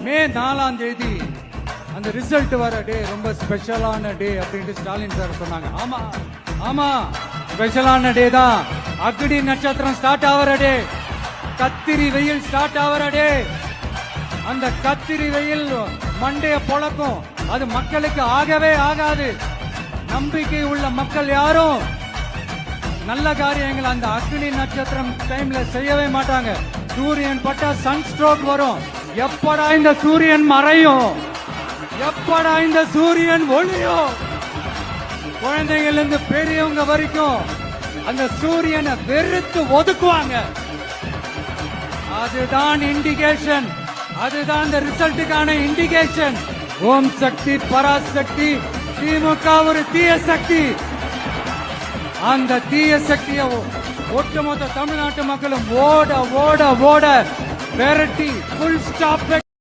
மே 4ஆம் தேதி அந்த ரிசல்ட் வர டே ரொம்ப ஸ்பெஷலான டே அப்படின்ட்டு ஸ்டாலின் சார் சொன்னாங்க. ஆமா ஆமா, ஸ்பெஷலான டே தான். அக்னி நட்சத்திரம் ஸ்டார்ட் ஆகிற டே, கத்திரி வெயில் ஸ்டார்ட் ஆகிற டே. அந்த கத்திரி வெயில் மண்டைய பொழக்கும். அது மக்களுக்கு ஆகவே ஆகாது. நம்பிக்கை உள்ள மக்கள் யாரும் நல்ல காரியங்கள் அந்த அக்னி நட்சத்திரம் டைம்ல செய்யவே மாட்டாங்க. சூரியன் பட்டா சன் ஸ்ட்ரோக் வரும். எப்படா இந்த சூரியன் மறையும், எப்படா இந்த சூரியன் ஒளியும். குழந்தைகள் இருந்து பெரியவங்க வரைக்கும் அந்த சூரியனை வெறுத்து ஒதுக்குவாங்க. அதுதான் இண்டிகேஷன், அதுதான் இந்த ரிசல்ட்டுக்கான இண்டிகேஷன். ஓம் சக்தி பராசக்தி, திமுக ஒரு தீய சக்தி. அந்த தீய சக்தியை ஒட்டுமொத்த தமிழ்நாட்டு மக்களும் ஓட ஓட ஓட விரட்டி ஃபுல் ஸ்டாப்